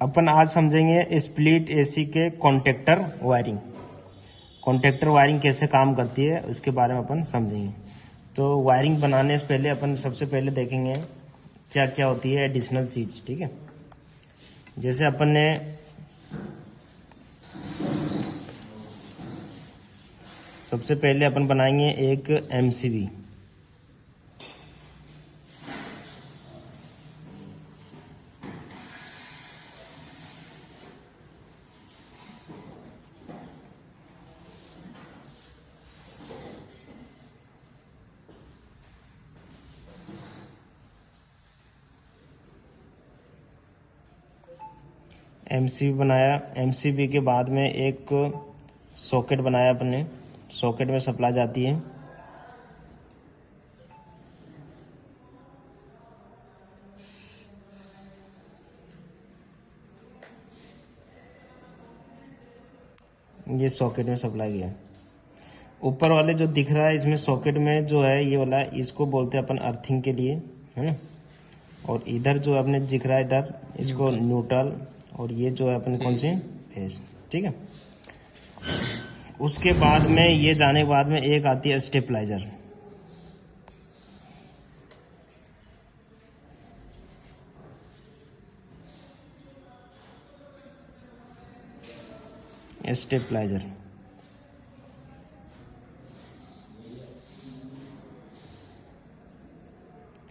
अपन आज समझेंगे split AC के कॉन्टेक्टर वायरिंग। कॉन्टेक्टर वायरिंग कैसे काम करती है उसके बारे में अपन समझेंगे। तो वायरिंग बनाने से पहले अपन सबसे पहले देखेंगे क्या क्या होती है एडिशनल चीज। ठीक है, जैसे अपन ने सबसे पहले अपन बनाएंगे एक एमसीबी। एमसीबी बनाया, एमसीबी के बाद में एक सॉकेट बनाया अपन ने। सॉकेट में सप्लाई जाती है। ये सॉकेट में सप्लाई गया। ऊपर वाले जो दिख रहा है इसमें सॉकेट में जो है ये वाला, इसको बोलते हैं अपन अर्थिंग के लिए, है ना। और इधर जो अपने दिख रहा है इधर, इसको न्यूट्रल, और ये जो है अपने कौन सी फेस। ठीक है, उसके बाद में ये जाने के बाद में एक आती है स्टेबलाइजर। स्टेबलाइजर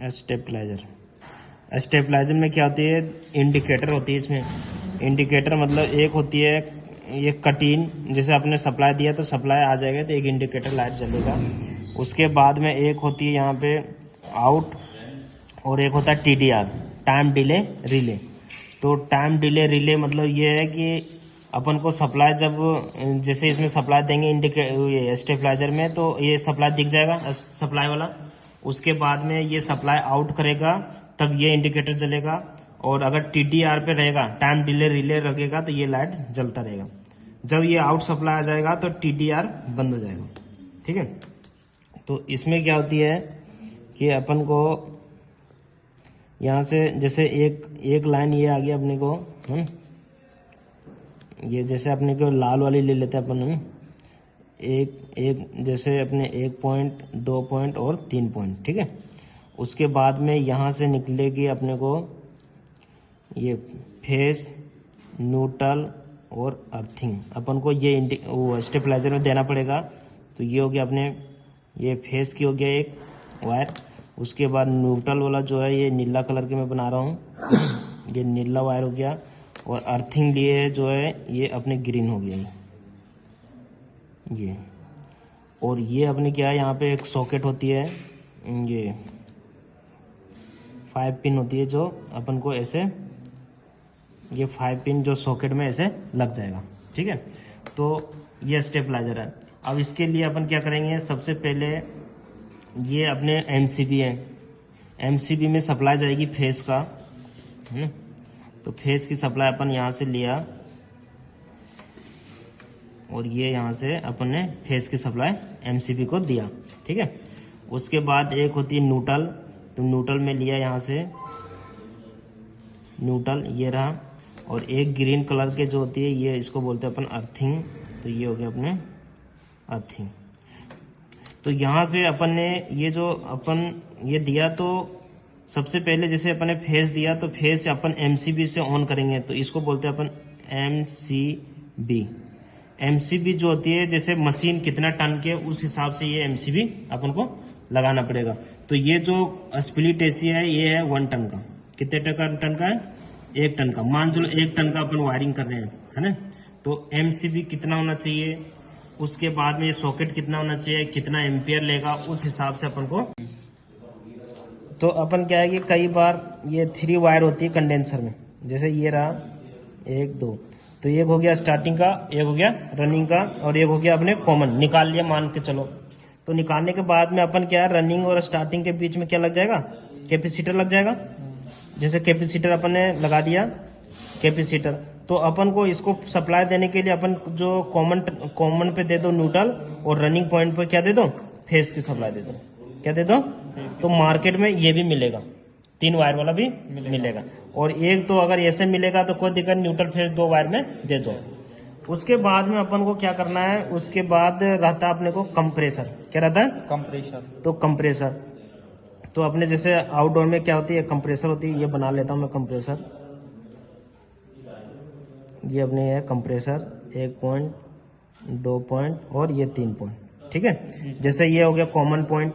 स्टेबलाइजर स्टेबलाइजर में क्या होती है, इंडिकेटर होती है इसमें। इंडिकेटर मतलब एक होती है ये कटीन, जैसे आपने सप्लाई दिया तो सप्लाई आ जाएगा तो एक इंडिकेटर लाइट जलेगा। उसके बाद में एक होती है यहाँ पे आउट, और एक होता है टीडीआर, टाइम डिले रिले। तो टाइम डिले रिले मतलब ये है कि अपन को सप्लाई जब, जैसे इसमें सप्लाई देंगे स्टेबलाइजर में, तो ये सप्लाई दिख जाएगा सप्लाई वाला। उसके बाद में ये सप्लाई आउट करेगा तब ये इंडिकेटर जलेगा, और अगर टीडीआर पे रहेगा, टाइम डिले रिले रखेगा, तो ये लाइट जलता रहेगा। जब ये आउट सप्लाई आ जाएगा तो टीडीआर बंद हो जाएगा। ठीक है, तो इसमें क्या होती है कि अपन को यहाँ से जैसे एक लाइन ये आ गया अपने को, ये जैसे अपने को लाल वाली ले लेते हैं अपन, एक जैसे अपने 1 पॉइंट, 2 पॉइंट और 3 पॉइंट। ठीक है, उसके बाद में यहाँ से निकलेगी अपने को ये फेस, न्यूट्रल और अर्थिंग। अपन को ये स्टेबलाइजर में देना पड़ेगा। तो ये हो गया अपने, ये फेस की हो गया एक वायर। उसके बाद न्यूट्रल वाला जो है ये नीला कलर के मैं बना रहा हूँ, ये नीला वायर हो गया। और अर्थिंग लिए जो है ये अपने ग्रीन हो गया ये। और ये अपने क्या है, यहाँ पे एक सॉकेट होती है, ये 5 पिन होती है जो अपन को ऐसे, ये 5 पिन जो सॉकेट में ऐसे लग जाएगा। ठीक है, तो ये स्टेबलाइजर है। अब इसके लिए अपन क्या करेंगे, सबसे पहले ये अपने एमसीबी है, एमसीबी में सप्लाई जाएगी फेस का, है ना। तो फेस की सप्लाई अपन यहाँ से लिया, और ये यहाँ से अपन ने फेस की सप्लाई एमसीबी को दिया। ठीक है, उसके बाद एक होती है न्यूट्रल, तो न्यूट्रल में लिया यहाँ से न्यूट्रल, ये रहा। और एक ग्रीन कलर के जो होती है ये, इसको बोलते हैं अपन अर्थिंग। तो ये हो गया अपने अर्थिंग। तो यहाँ पे अपन ने ये जो अपन ये दिया, तो सबसे पहले जैसे अपन ने फेस दिया, तो फेस अपन एमसीबी से ऑन करेंगे, तो इसको बोलते हैं अपन एमसीबी। एमसीबी जो होती है, जैसे मशीन कितना टन के उस हिसाब से ये एमसीबी अपन को लगाना पड़ेगा। तो ये जो स्प्लिट एसी है ये है 1 टन का। कितने टन का है? 1 टन का। मान चलो 1 टन का अपन वायरिंग कर रहे हैं, है ना। तो एमसीबी कितना होना चाहिए, उसके बाद में ये सॉकेट कितना होना चाहिए, कितना एम्पियर लेगा, उस हिसाब से अपन को। तो अपन क्या है कि कई बार ये 3 वायर होती है कंडेंसर में, जैसे ये रहा 1 2, तो एक हो गया स्टार्टिंग का, एक हो गया रनिंग का, और एक हो गया अपने कॉमन निकाल लिया मान के चलो। तो निकालने के बाद में अपन क्या है, रनिंग और स्टार्टिंग के बीच में क्या लग जाएगा, कैपेसिटर लग जाएगा। जैसे कैपेसिटर अपन ने लगा दिया कैपेसिटर, तो अपन को इसको सप्लाई देने के लिए अपन जो कॉमन पे दे दो न्यूट्रल, और रनिंग पॉइंट पे क्या दे दो, फेस की सप्लाई दे दो। क्या दे दो, तो मार्केट में ये भी मिलेगा। 3 वायर वाला भी मिलेगा। और एक तो अगर ऐसे मिलेगा तो कोई दिक्कत, न्यूट्रल फेस 2 वायर में दे दो। उसके बाद में अपन को क्या करना है, उसके बाद रहता है अपने को कंप्रेसर। क्या रहता है? कंप्रेसर। तो कंप्रेसर तो अपने जैसे आउटडोर में क्या होती है, कंप्रेसर होती है। ये बना लेता हूं मैं कंप्रेसर। ये अपने है कंप्रेसर 1 पॉइंट, 2 पॉइंट और ये 3 पॉइंट। ठीक है, जैसे ये हो गया कॉमन पॉइंट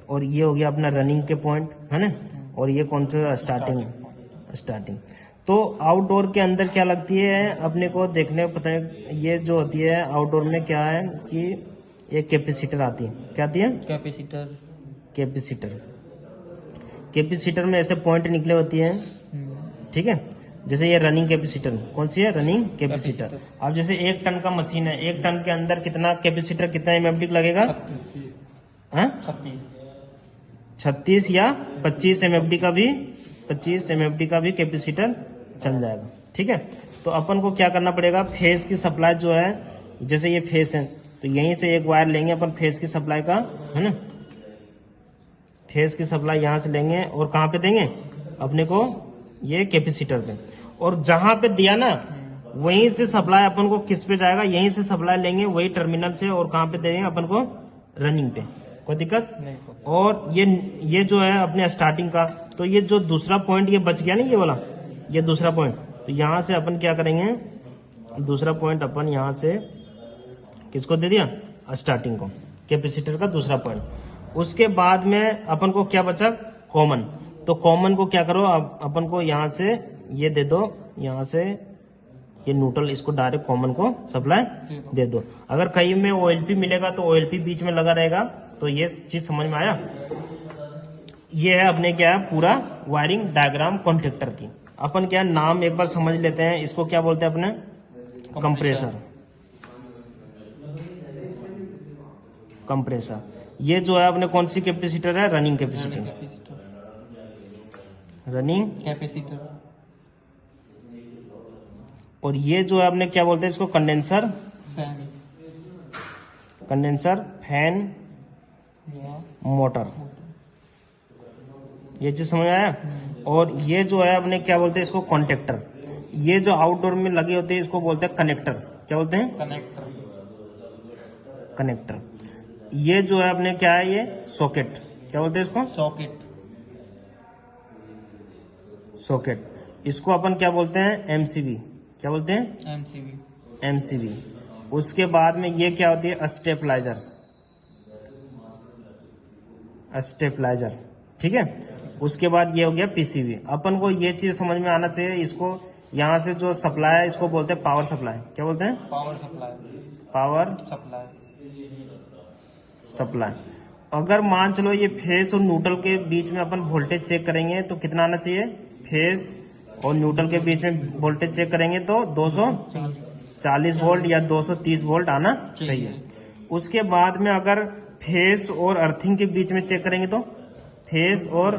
और ये हो गया अपना रनिंग के पॉइंट, है ना। और ये कौन सा? स्टार्टिंग। तो आउटडोर के अंदर क्या लगती है अपने को देखने पता है। ये जो होती है आउटडोर में क्या है कि एक कैपेसिटर आती है। क्या आती है? कैपेसिटर में ऐसे पॉइंट निकले होती हैं। ठीक है, जैसे ये रनिंग कैपेसिटर, कौन सी है? Running capacitor. अब जैसे 1 टन का मशीन है, 1 टन के अंदर कितना कैपेसिटर, कितना एमएफडी लगेगा? 36 या 25 एमएफडी का भी, 25 एमएफडी का भी कैपेसिटर चल जाएगा। ठीक है, तो अपन को क्या करना पड़ेगा, फेस की सप्लाई जो है, जैसे ये फेस है तो यहीं से एक वायर लेंगे अपन फेस की सप्लाई का, है ना। फेस की सप्लाई यहां से लेंगे और कहां पे देंगे अपने को? ये कैपेसिटर पे। और जहां पे दिया ना वहीं से सप्लाई अपन को किस पे जाएगा? यहीं से सप्लाई लेंगे वही टर्मिनल से और कहां पे देंगे अपन को? रनिंग पे। कोई दिक्कत नहीं। और ये जो है अपने स्टार्टिंग का, तो ये जो दूसरा पॉइंट ये बच गया ना, ये वाला, ये दूसरा पॉइंट, तो यहां से अपन क्या करेंगे, दूसरा पॉइंट अपन यहां से किसको दे दिया? स्टार्टिंग को, कैपेसिटर का दूसरा पॉइंट। उसके बाद में अपन को क्या बचा? कॉमन। तो कॉमन को क्या करो, अपन को यहां से ये दे दो, यहां से ये न्यूट्रल, इसको डायरेक्ट कॉमन को सप्लाई दे दो। अगर कहीं में ओएलपी मिलेगा तो ओएलपी बीच में लगा रहेगा। तो ये चीज समझ में आया? ये है अपने क्या है पूरा वायरिंग डायग्राम कॉन्ट्रैक्टर की। अपन क्या नाम एक बार समझ लेते हैं, इसको क्या बोलते हैं अपने? कंप्रेसर। ये जो है अपने कौन सी कैपेसिटर है? Running capacitor. Running capacitor. और ये जो है अपने क्या बोलते हैं इसको? Condenser fan motor. ये चीज समझ आया? और ये जो है अपने क्या बोलते हैं इसको? कॉन्टेक्टर। ये जो आउटडोर में लगे होते हैं इसको बोलते हैं कनेक्टर। क्या बोलते हैं? कनेक्टर। ये जो है अपने क्या है? ये सॉकेट। क्या बोलते हैं इसको? सॉकेट। इसको अपन क्या बोलते हैं? एमसीबी। क्या बोलते हैं? एमसीबी। उसके बाद में ये क्या होती है? स्टेपलाइजर। ठीक है, उसके बाद ये हो गया पीसीबी। अपन को ये चीज समझ में आना चाहिए, इसको यहाँ से जो सप्लाई है इसको बोलते हैं पावर सप्लाई। क्या बोलते हैं? Power supply. अगर मान चलो ये फेस और न्यूट्रल के बीच में अपन वोल्टेज चेक करेंगे तो कितना आना चाहिए? फेस और न्यूट्रल के बीच में वोल्टेज चेक करेंगे तो 240 वोल्ट या 230 वोल्ट आना चाहिए। उसके बाद में अगर फेस और अर्थिंग के बीच में चेक करेंगे तो फेस और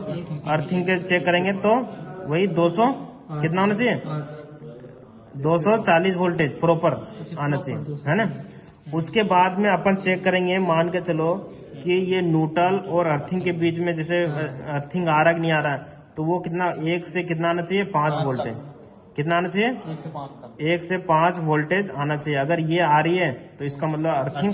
अर्थिंग के चेक करेंगे तो वही 200 कितना होना चाहिए? 240 वोल्टेज प्रॉपर आना चाहिए, है ना। उसके बाद में अपन चेक करेंगे, मान के चलो कि ये न्यूट्रल और अर्थिंग के बीच में जैसे अर्थिंग आ रहा कि नहीं आ रहा है, तो वो कितना 1 से कितना आना चाहिए? 5 वोल्टेज। कितना आना चाहिए? 1 से 5 वोल्टेज आना चाहिए। अगर ये आ रही है तो इसका मतलब अर्थिंग